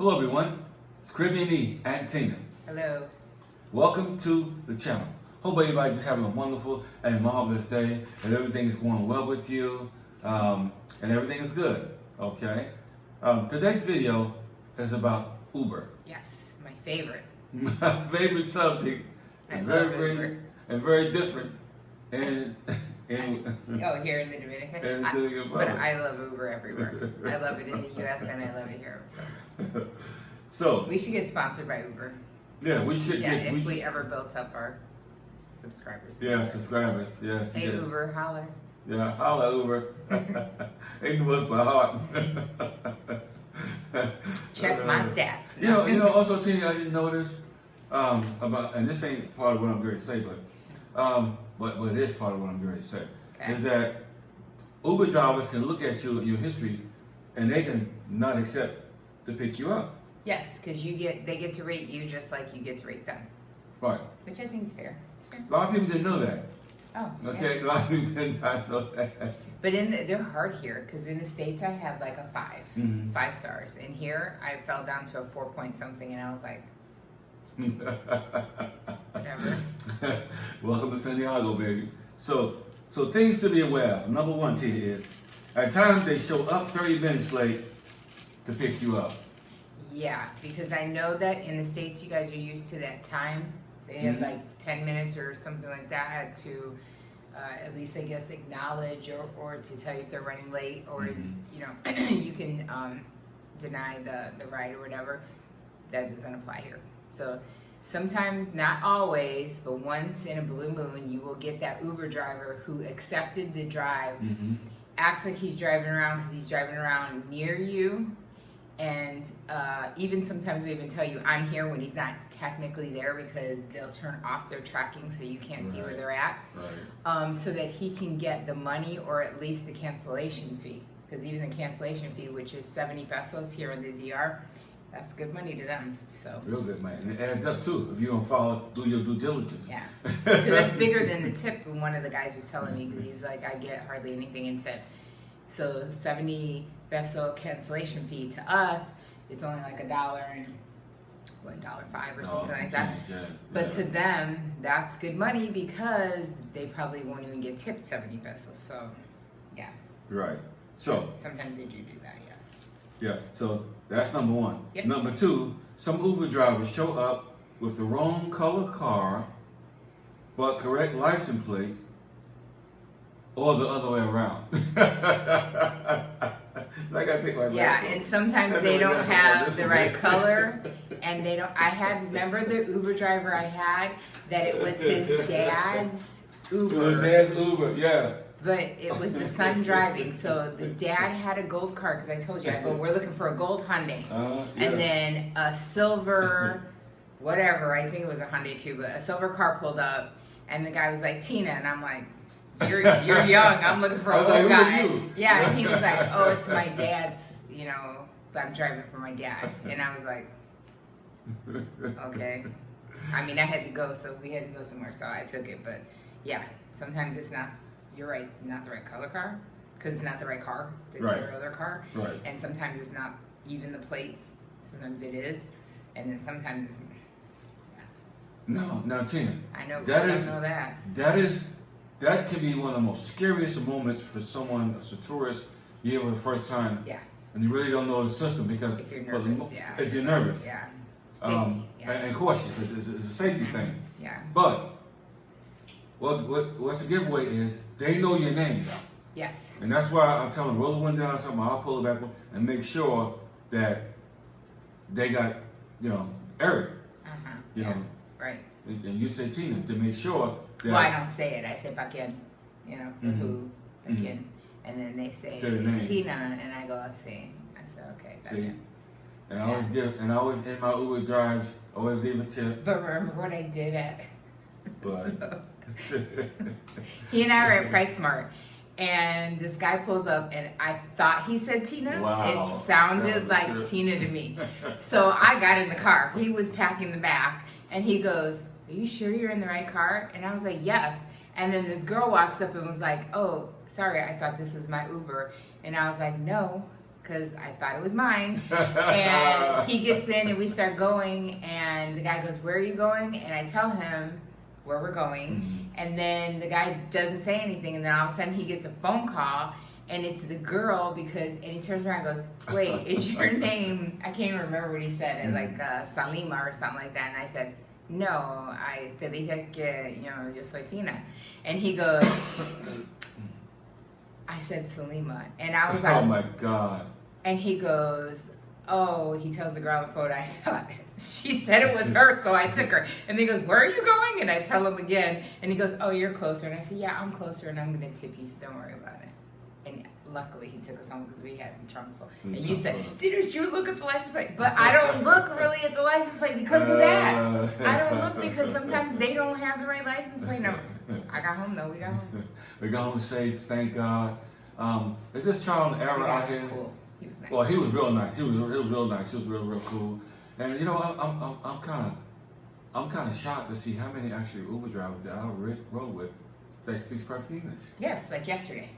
Hello everyone, it's Caribbean E and Tina. Hello. Welcome to the channel. Hope everybody's just having a wonderful and marvelous day and everything's going well with you and everything is good, okay? Today's video is about Uber. Yes, my favorite. My favorite subject. I love Uber. And very different. And here in the Dominican. But I love Uber everywhere. I love it in the U.S. and I love it here. So we should get sponsored by Uber. Yeah, we should. Yeah, if we ever built up our subscribers. Yeah, subscribers. Yes. Hey Uber, holler. Yeah, holler Uber. Ain't no us by heart. Check my stats. You know. Also, Tina, I didn't notice about, and this ain't part of what I'm going to say, but it is part of what I'm going to say. Okay. Is that Uber driver can look at you and your history, and they can not accept to pick you up. Yes, because they get to rate you just like you get to rate them. Right. Which I think is fair. It's fair. A lot of people didn't know that. Oh. Okay, yeah. A lot of people did not know that. But they're hard here because in the States I had like a 5, 5 stars, and here I fell down to a 4 point something, and I was like, whatever. Welcome to Santiago, baby. So things to be aware of. Number one, Tina, is at times they show up 30 minutes late to pick you up. Yeah, because I know that in the States you guys are used to that time. They have like 10 minutes or something like that to at least, I guess, acknowledge or to tell you if they're running late, or you know, you can deny the ride or whatever. That doesn't apply here. So sometimes, not always, but once in a blue moon, you will get that Uber driver who accepted the drive, acts like he's driving around because he's driving around near you. And even sometimes we even tell you I'm here when he's not technically there, because they'll turn off their tracking so you can't see where they're at, so that he can get the money or at least the cancellation fee. Because even the cancellation fee, which is 70 pesos here in the DR, that's good money to them. So real good money, and it adds up too if you don't do your due diligence. Yeah, because that's bigger than the tip. One of the guys was telling me, because he's like, I get hardly anything in tip. So 70 peso cancellation fee to us, it's only like $1 and $1.05 or something like that. Yeah. But to them, that's good money because they probably won't even get tipped 70 pesos. So, yeah. Right. So sometimes they do that. Yes. Yeah. So that's number one. Yep. Number two, some Uber drivers show up with the wrong color car, but correct license plate, or the other way around. Like I take my and sometimes they don't have the right color, and they don't. Remember the Uber driver I had, that it was his dad's Uber. His dad's Uber, yeah. But it was the son driving, so the dad had a gold car, because I told you, we're looking for a gold Hyundai, and then a silver, whatever, I think it was a Hyundai too, but a silver car pulled up, and the guy was like, Tina, and I'm like, you're young, I'm looking for a old guy. Yeah, and he was like, oh, it's my dad's, I'm driving for my dad. And I was like, okay. I mean, I had to go, so we had to go somewhere, so I took it. But yeah, sometimes it's not, you're right, not the right color car, because it's not the right car. It's their other car. Right. And sometimes it's not even the plates. Sometimes it is. And then sometimes it's, No, Tina. I know, I don't know that. That can be one of the most scariest moments for someone, as a tourist, here for the first time. Yeah. And you really don't know the system, because if you're nervous, if you're nervous, safety, and cautious, it's a safety thing. Yeah. But what's the giveaway is they know your name. Yes. And that's why I tell them, roll the window down or something, I'll pull it back and make sure that they got, Eric. Right. And you say Tina to make sure that. Well, I don't say it. I say Paquien, for who, Paquien. And then they say Tina, and I go, see. I say, okay. See? And I always in my Uber drives, always leave a tip. But remember what I did at. What? He and I were at PriceSmart, and this guy pulls up, and I thought he said Tina. Wow. It sounded like Tina to me. So I got in the car. He was packing the back, and he goes, are you sure you're in the right car? And I was like, yes. And then this girl walks up and was like, oh, sorry, I thought this was my Uber. And I was like, no, because I thought it was mine. And he gets in and we start going, and the guy goes, "Where are you going?" And I tell him where we're going. And then the guy doesn't say anything, and then all of a sudden he gets a phone call, and it's the girl, and he turns around and goes, "Wait, is your name," I can't even remember what he said, and like Salima or something like that. And I said, "No, I te dije que, yo soy Tina." And he goes, I said Salima. And I was like, oh my God. And he goes, oh, he tells the girl on the phone, I thought she said it was her, so I took her. And then he goes, "Where are you going?" And I tell him again, and he goes, "Oh, you're closer." And I said, "Yeah, I'm closer, and I'm going to tip you, so don't worry about it." And luckily he took us home because we had trunk. And you said, "Didn't you look at the license plate?" But I don't look really at the license plate because of that. I don't look because sometimes they don't have the right license plate number. I got home though. We got home. We got home safe, thank God. Is this Charles and Aaron out here? Cool. He was nice. Well, he was real nice. He was real nice. He was real cool. And I'm kind of shocked to see how many actually Uber drivers that I rode with that speaks perfect English. Yes, like yesterday.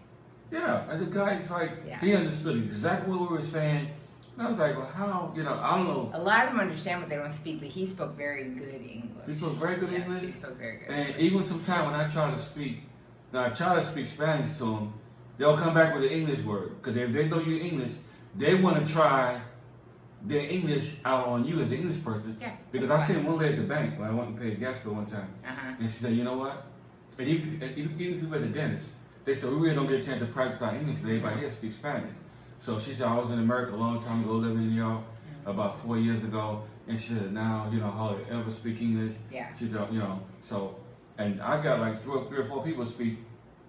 Yeah, and the guy's like, he understood exactly what we were saying. And I was like, well, how, I don't know. A lot of them understand what they don't speak, but he spoke very good English. He spoke very good English? He spoke very good. And even sometimes when I try to speak Spanish to them, they'll come back with an English word. Because if they know you English, they want to try their English out on you as an English person. Yeah. Because I seen one lady at the bank when I went and paid gas bill one time. And she said, "You know what?" And even people at the dentist, they said, "We really don't get a chance to practice our English. Everybody here speaks Spanish." So she said, "I was in America a long time ago, living in New York, about 4 years ago." And she said, "Now, hardly ever speak English." Yeah. She don't, so, and I got like three or four people speak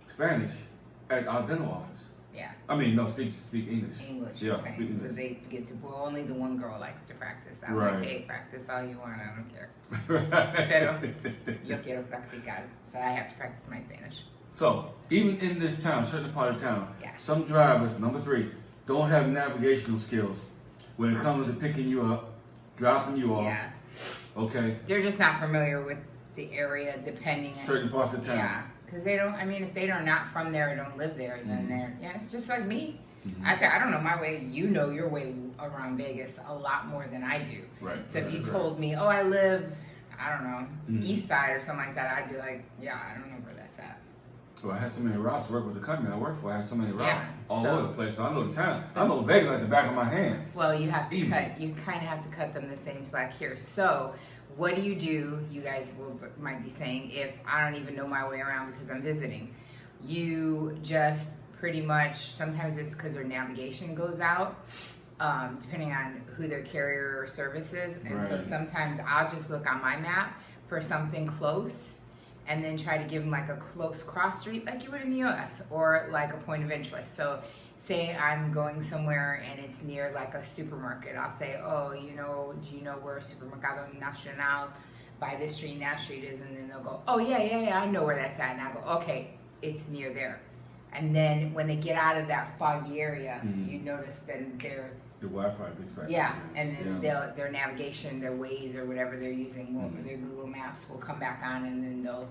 Spanish at our dental office. Yeah. I mean, no, speak English. English, Yeah, you're saying. English. So they get to, only the one girl likes to practice. I'm Right. like, hey, practice all you want, I don't care. Right. Pero yo quiero practicar. So I have to practice my Spanish. So, even in this town, certain part of town, Yeah. some drivers, number 3, don't have navigational skills when it comes to picking you up, dropping you off. Yeah. Okay? They're just not familiar with the area, depending on Certain parts of town. Yeah. Because they don't, if they're not from there or don't live there, then it's just like me. I don't know my way. You know your way around Vegas a lot more than I do. Right. So if you told me, oh, I live, I don't know, east side or something like that, I'd be like, yeah, I don't know where that's at. Well, I had so many routes to work with the company I work for. I have so many routes all so- over the place. So I know the town. I know Vegas like the back of my hands. Well, you have to Easy. you kind of have to cut them the same slack here. So what do? You guys might be saying, if I don't even know my way around because I'm visiting, you just pretty much, sometimes it's because their navigation goes out, depending on who their carrier or service is. And so sometimes I'll just look on my map for something close and then try to give them like a close cross street like you would in the US, or like a point of interest. So say I'm going somewhere and it's near like a supermarket, I'll say, oh, do you know where Supermercado Nacional by this street and that street is? And then they'll go, oh yeah, I know where that's at. And I go, okay, it's near there. And then when they get out of that foggy area, you notice then the Wi-Fi gets back. Yeah, and then their navigation, their Waze or whatever they're using, their Google Maps will come back on, and then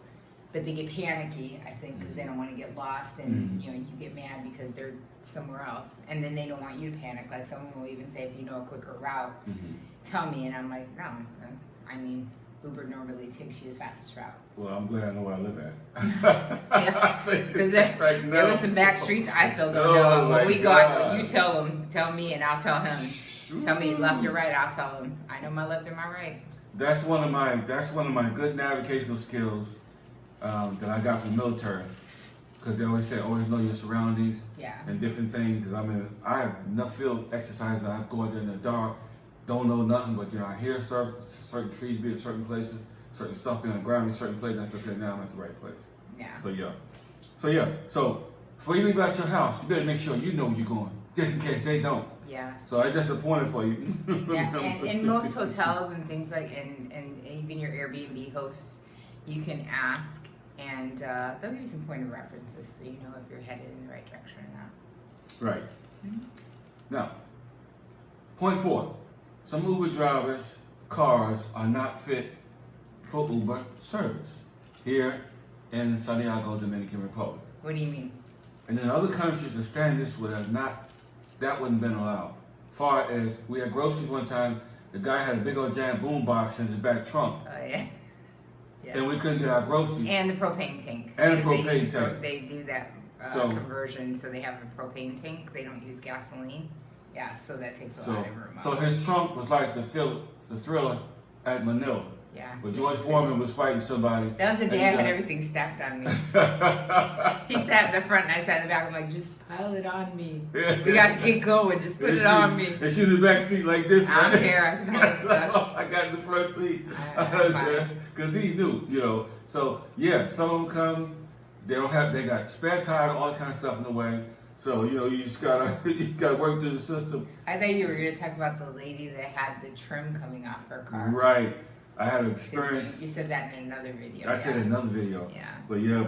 but they get panicky, I think, because they don't want to get lost, and you get mad because they're somewhere else, and then they don't want you to panic. Like someone will even say, if you know a quicker route, tell me, and I'm like, no, Uber normally takes you the fastest route. Well, I'm glad I know where I live at. Because there was some back streets I still don't know. When we go, I go, you tell me, and I'll tell him. Tell me left or right, I'll tell him. I know my left and my right. That's one of my good navigational skills that I got from the military. Because they always say, always know your surroundings and different things. Because I have enough field exercises. I go out there in the dark, don't know nothing, but I hear certain trees be at certain places, certain stuff being on the ground in certain places. That's okay. Now I'm at the right place. Yeah. So before you leave out your house, you better make sure you know where you're going, just in case they don't. Yeah. So I just appointed for you. Yeah, and in most hotels and things like, and even your Airbnb hosts, you can ask, and they'll give you some point of references so you know if you're headed in the right direction or not. Right. Now, point 4. Some Uber drivers' cars are not fit for Uber service here in Santiago Dominican Republic. What do you mean? And in other countries, the standards were not that wouldn't have been allowed. Far as we had groceries one time, the guy had a big old giant boom box in his back trunk. Oh yeah. Yeah. And we couldn't get our groceries. And the propane tank. And the propane tank. They do that conversion, so they have a propane tank. They don't use gasoline. Yeah, so that takes a lot of room. So his trunk was like the Thriller at Manila. Yeah. Where George Foreman was fighting somebody. That was the day I had everything stacked on me. He sat in the front and I sat in the back. I'm like, just pile it on me. We got to get going. Just put it on me. And she was in the back seat like this. I don't care. I got in the front seat. Because he knew, you know. So, yeah, some of them come. They got spare tire, all kind of stuff in the way. So, you know, you just gotta work through the system. I thought you were going to talk about the lady that had the trim coming off her car. Right. I had an experience. You said that in another video. I said in another video. Yeah. But yeah,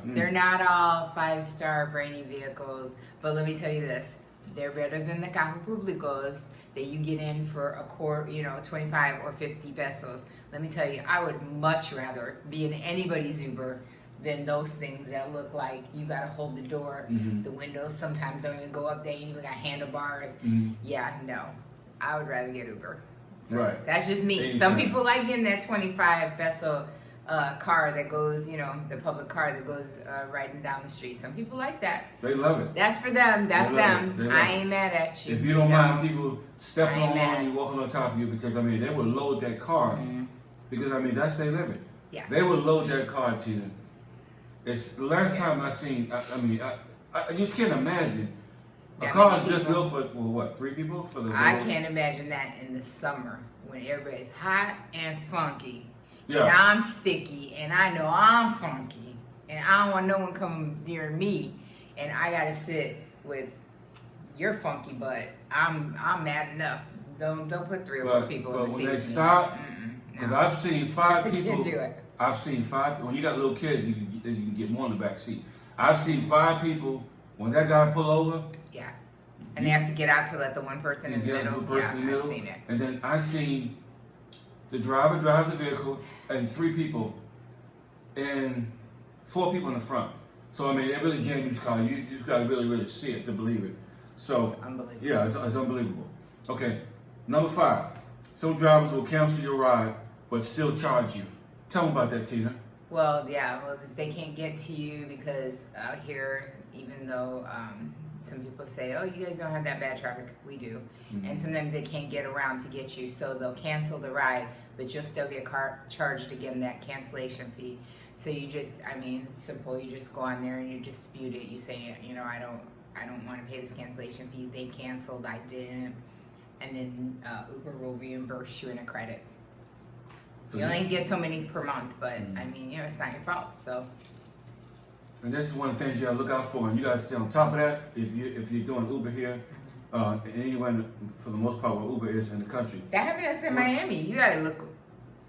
they're not all 5-star brainy vehicles. But let me tell you this. They're better than the carros públicos that you get in for a quarter, 25 or 50 pesos. Let me tell you, I would much rather be in anybody's Uber than those things that look like you gotta hold the door. Mm-hmm. The windows sometimes don't even go up. They ain't even got handlebars. Mm-hmm. Yeah, no. I would rather get Uber. So right. That's just me. Anytime. Some people like getting that 25 peso car that goes, the public car that goes riding down the street. Some people like that. They love it. That's for them. That's them. I ain't mad at you. If you don't mind people stepping on you, walking on top of you, because, they would load that car. Mm-hmm. Because, that's their living. Yeah. They would load that car, Tina. It's the last time I seen, I just can't imagine. A car is just built for what, 3 people? I can't imagine that in the summer when everybody's hot and funky. Yeah. And I'm sticky and I know I'm funky. And I don't want no one coming near me. And I gotta sit with your funky butt. I'm mad enough. Don't put 3 or 4 people in the seat. But when they stop, because I've seen 5 people. Can't do it. I've seen 5. When you got little kids, you can get more in the back seat. I've seen 5 people. When that guy pull over. Yeah. And they have to get out to let the one person in the middle. I've seen it. And then I seen the driver drive the vehicle and 3 people and 4 people in the front. So they really jammed this car. You just got to really, really see it to believe it. So it's unbelievable. Yeah, it's unbelievable. Okay, number 5. Some drivers will cancel your ride but still charge you. Tell me about that, Tina. Well, yeah. Well, if they can't get to you because out here, even though some people say, oh, you guys don't have that bad traffic, we do. Mm-hmm. And sometimes they can't get around to get you, so they'll cancel the ride, but you'll still get charged again that cancellation fee. So you just, simple. You just go on there and you dispute it. You say, I don't want to pay this cancellation fee. They canceled, I didn't, and then Uber will reimburse you in a credit. So you only get so many per month, but it's not your fault. So. And this is one of the things you gotta look out for, and you gotta stay on top of that. If you're doing Uber here, anywhere for the most part where Uber is in the country. That happened to us in Miami. You gotta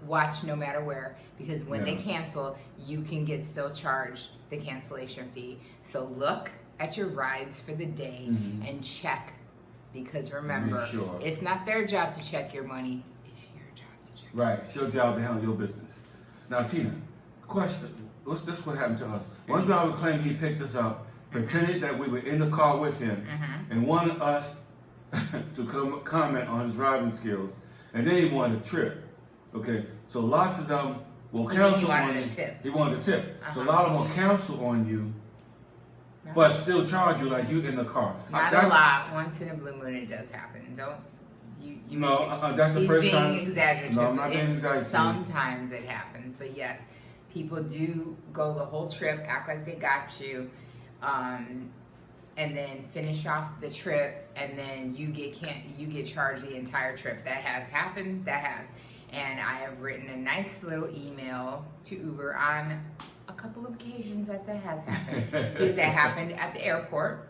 watch no matter where, because when they cancel, you can get still charged the cancellation fee. So look at your rides for the day and check, because remember, it's not their job to check your money. It's your job to check. Right, it's your job to handle your business. Now, Tina, question. This what happened to us. One driver claimed he picked us up, pretended that we were in the car with him, and wanted us to comment on his driving skills, and then he wanted a tip. Okay, so lots of them will cancel on you. He wanted a tip. So a lot of them will cancel on you, but still charge you like you in the car. Not a lot. Once in a blue moon, it does happen. Don't you? That's the first time. He's being exaggerative. No, I'm not being exaggerative. Sometimes it happens, but yes. People do go the whole trip, act like they got you, and then finish off the trip, and then you get charged the entire trip. That has happened. That has, and I have written a nice little email to Uber on a couple of occasions that has happened. Because that happened at the airport,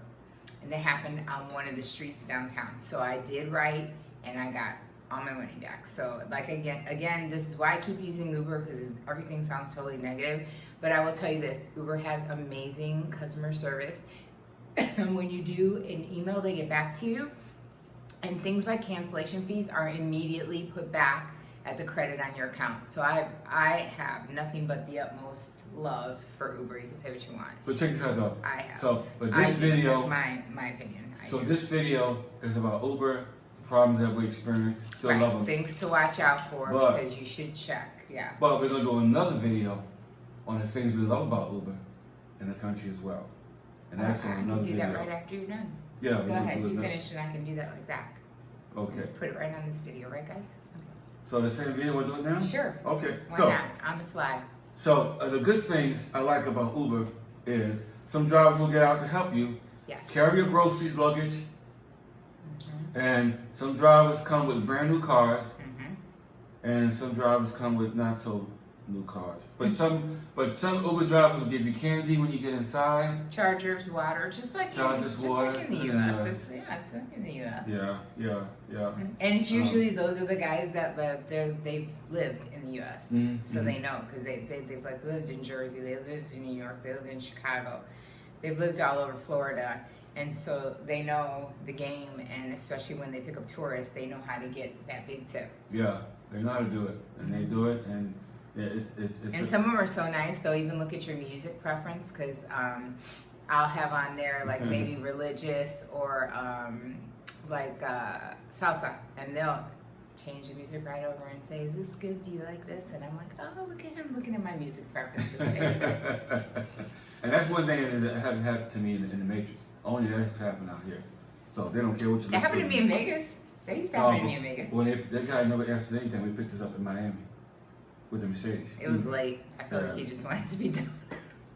and that happened on one of the streets downtown. So I did write, and I got all my money back. So again, this is why I keep using Uber, because everything sounds totally negative. But I will tell you this, Uber has amazing customer service. And when you do an email, they get back to you. And things like cancellation fees are immediately put back as a credit on your account. So I have nothing but the utmost love for Uber. You can say what you want. But check this out though. I have. So, but this video. That's my opinion. So this video is about Uber, the problems that we experience, still love them. Things to watch out for because you should check. Yeah. But we're gonna do another video on the things we love about Uber in the country as well. And that's on another video. I can do that right after you're done. Yeah. Go ahead, you finish and I can do that like that. Okay. Put it right on this video, right guys? Okay. So the same video we're doing now? Sure. Okay. Why not? On the fly. So the good things I like about Uber is some drivers will get out to help you. Yes. Carry your groceries, luggage. And some drivers come with brand new cars. And some drivers come with not so new cars. But some Uber drivers will give you candy when you get inside. Chargers, water, just like water. Like in the U.S. It's like in the U.S. Yeah. And it's usually those are the guys that they've lived in the U.S. So they know because they've like lived in Jersey, they lived in New York, they lived in Chicago, they've lived all over Florida, and so they know the game. And especially when they pick up tourists, they know how to get that big tip. Yeah, they know how to do it, and they do it, and yeah, it's and some of them are so nice. They'll even look at your music preference because I'll have on there like maybe religious or like salsa, and they'll change the music right over and say, "Is this good? Do you like this?" And I'm like, "Oh, look at him looking at my music preferences." And that's one thing that hasn't happened to me in the Matrix. Only that's happened out here, so they don't care what you. That happened to me in Vegas. They used to happen to me in Vegas. Well, that guy never asked us anything. We picked us up in Miami with the Mercedes. It was late. I feel like he just wanted to be done.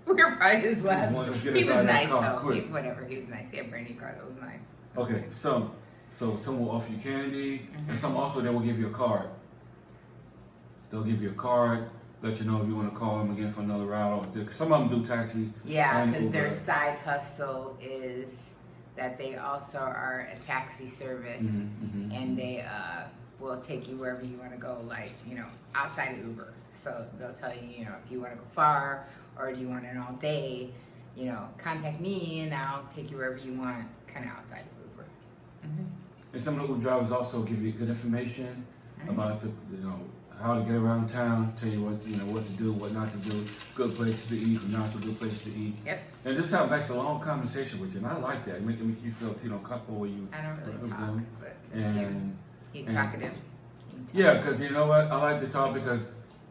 We were probably his last. He was nice though. Whatever. He was nice. He had a brand new car that was nice. Okay, so some will offer you candy, and some also they will give you a card. They'll give you a card, let you know if you want to call them again for another route. Or some of them do taxi. Yeah, because their side hustle is that they also are a taxi service, and they will take you wherever you want to go, like, outside of Uber. So they'll tell you, if you want to go far or do you want an all day, contact me and I'll take you wherever you want, kind of outside of Uber. And some of the Uber drivers also give you good information about the, how to get around town, tell you what to do, what not to do, good places to eat, and not so good places to eat. Yep. And just have a nice long conversation with you, and I like that. It makes you feel comfortable with you. I don't really talk, but he's talkative. Yeah, because you know what? I like to talk because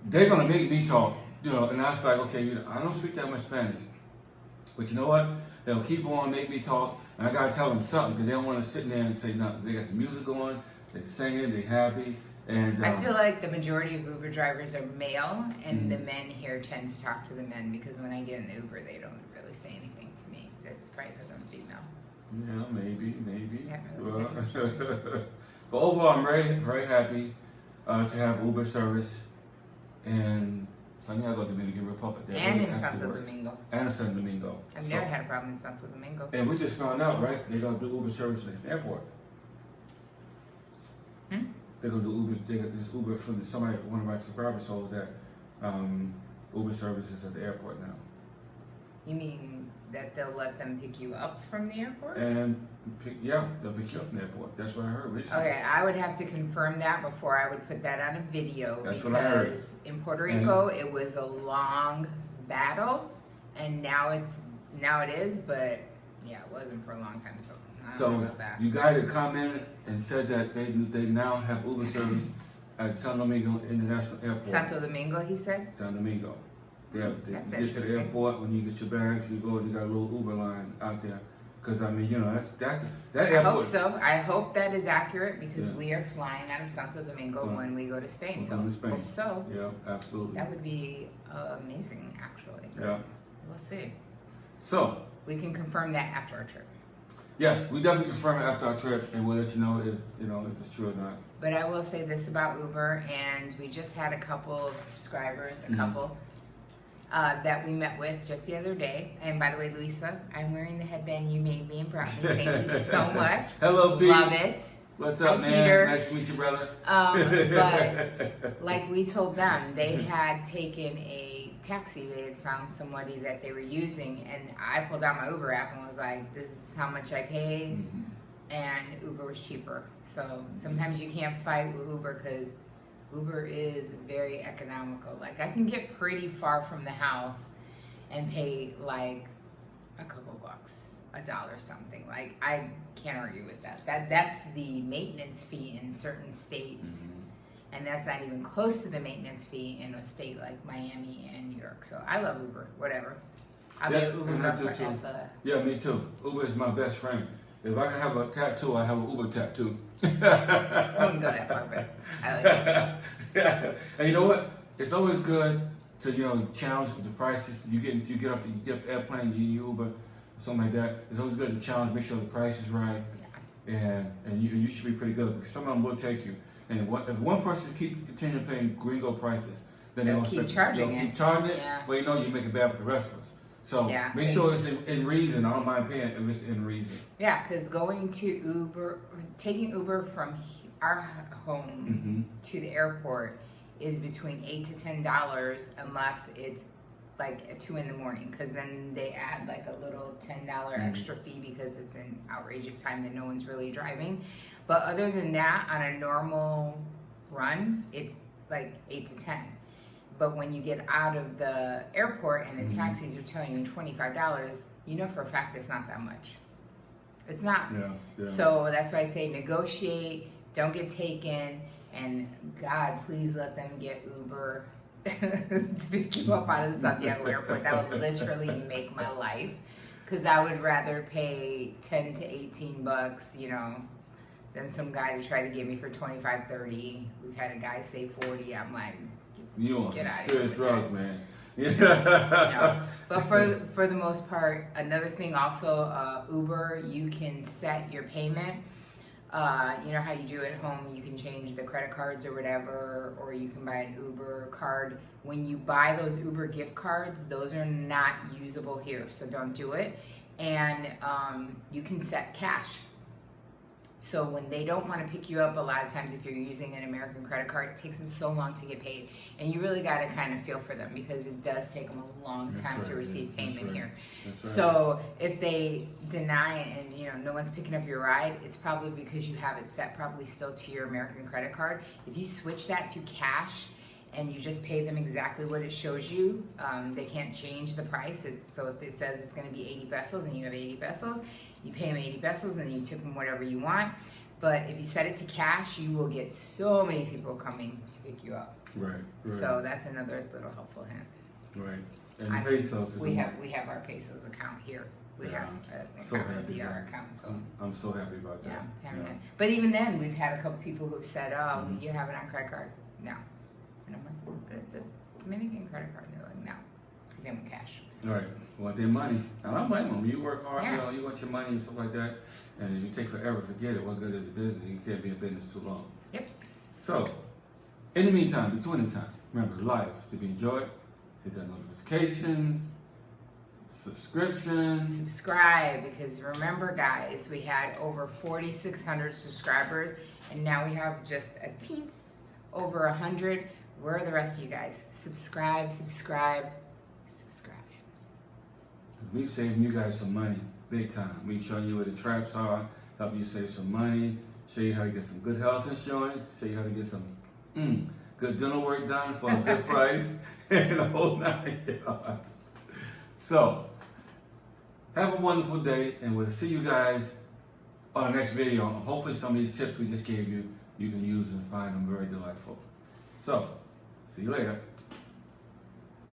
they're gonna make me talk. And I was like, okay, I don't speak that much Spanish, but you know what? They'll keep on, make me talk, and I gotta tell them something because they don't want to sit there and say nothing. They got the music going, they're singing, they're happy. And I feel like the majority of Uber drivers are male, and the men here tend to talk to the men because when I get in the Uber, they don't really say anything to me. That's probably because I'm female. Yeah, maybe. Really. But overall, I'm very, very happy to have Uber service in Santiago Dominican Republic. And in Santo Domingo. And in Santo Domingo. I've never had a problem in Santo Domingo. And we just found out, right? They're going to do Uber service at the airport. They're going to do Uber. They got this Uber from one of our subscribers told that Uber services at the airport now. You mean that they'll let them pick you up from the airport? And they'll pick you up from the airport. That's what I heard recently. Okay, I would have to confirm that before I would put that on a video. That's what I heard. Because in Puerto Rico, it was a long battle, and now it is, but yeah, it wasn't for a long time. So I don't know about that. You guys had commented and said that they now have Uber service at Santo Domingo International Airport. Santo Domingo, he said? Santo Domingo. Yeah, they get to the airport, when you get your bags, you go and you got a little Uber line out there. Because, that airport. I hope so. I hope that is accurate because we are flying out of Santo Domingo when we go to Spain. So hope so. Yeah, absolutely. That would be amazing, actually. Yeah. We'll see. So. We can confirm that after our trip. Yes, we definitely confirm it after our trip, and we'll let you know if it's true or not. But I will say this about Uber, and we just had a couple of subscribers, that we met with just the other day. And by the way, Luisa, I'm wearing the headband you made me and brought me. Thank you so much. Hello, Pete. Love it. What's up, man? Peter. Nice to meet you, brother. But like we told them, they had taken a taxi. They had found somebody that they were using, and I pulled out my Uber app and was like, "This is how much I pay," and Uber was cheaper. So sometimes you can't fight with Uber because Uber is very economical. Like I can get pretty far from the house and pay like a couple bucks. $1 something. Like, I can't argue with that. That's the maintenance fee in certain states, and that's not even close to the maintenance fee in a state like Miami and New York. So I love Uber, whatever. I'll be an Uber driver forever. Yeah, me too. Uber is my best friend. If I can have a tattoo, I have an Uber tattoo. I wouldn't go that far, but I like it. Yeah. And you know what? It's always good to challenge the prices. You get off the airplane, you Uber, something like that. It's always good to challenge, make sure the price is right, and you should be pretty good because some of them will take you. And if one person continue paying gringo prices, then they'll keep charging it. Keep charging it. Well, you make it bad for the rest of us. So make sure it's in reason. I don't mind paying if it's in reason. Yeah, because taking Uber from our home to the airport is between $8 to $10 unless it's like at 2 a.m, because then they add like a little $10 extra fee because it's an outrageous time that no one's really driving. But other than that, on a normal run, it's like 8 to 10. But when you get out of the airport and the taxis are telling you $25, you know for a fact it's not that much. It's not. Yeah. So that's why I say negotiate, don't get taken, and God, please let them get Uber to pick you up out of the Santiago airport. That would literally make my life, because I would rather pay $10 to $18, than some guy to try to get me for $25, $30. We've had a guy say $40. I'm like, you want some serious drugs, man. No. But for the most part, another thing also, Uber, you can set your payment. You know how you do at home, you can change the credit cards or whatever, or you can buy an Uber card. When you buy those Uber gift cards, those are not usable here, so don't do it. And you can set cash. So when they don't want to pick you up, a lot of times if you're using an American credit card, it takes them so long to get paid. And you really got to kind of feel for them because it does take them a long time to receive payment here. So if they deny it and no one's picking up your ride, it's probably because you have it set probably still to your American credit card. If you switch that to cash and you just pay them exactly what it shows you, they can't change the price. So if it says it's going to be 80 pesos and you have 80 pesos, you pay them 80 pesos and then you tip them whatever you want. But if you set it to cash, you will get so many people coming to pick you up. Right. So that's another little helpful hint. Right. And pesos. We have our pesos account here. We have a DR account. So I'm so happy about that. Yeah. But even then, we've had a couple people who've said, "Oh, you have it on credit card?" No. And I'm like, "But it's a Dominican credit card." And they're like, "No, because they want cash." So. Right. Want their money. And I don't blame them. You work hard, you want your money and stuff like that. And if you take forever, forget it. What good is a business? You can't be in business too long. Yep. So, in the meantime, between the time, remember, life is to be enjoyed. Hit that notifications, subscribe, because remember, guys, we had over 4,600 subscribers, and now we have just a teens over 100. Where are the rest of you guys? Subscribe. We saving you guys some money, big time. We showing you where the traps are, help you save some money, show you how to get some good health insurance, show you how to get some good dental work done for a good price, and the whole 9 yards. So, have a wonderful day, and we'll see you guys on the next video. Hopefully some of these tips we just gave you, you can use and find them very delightful. So, see you later.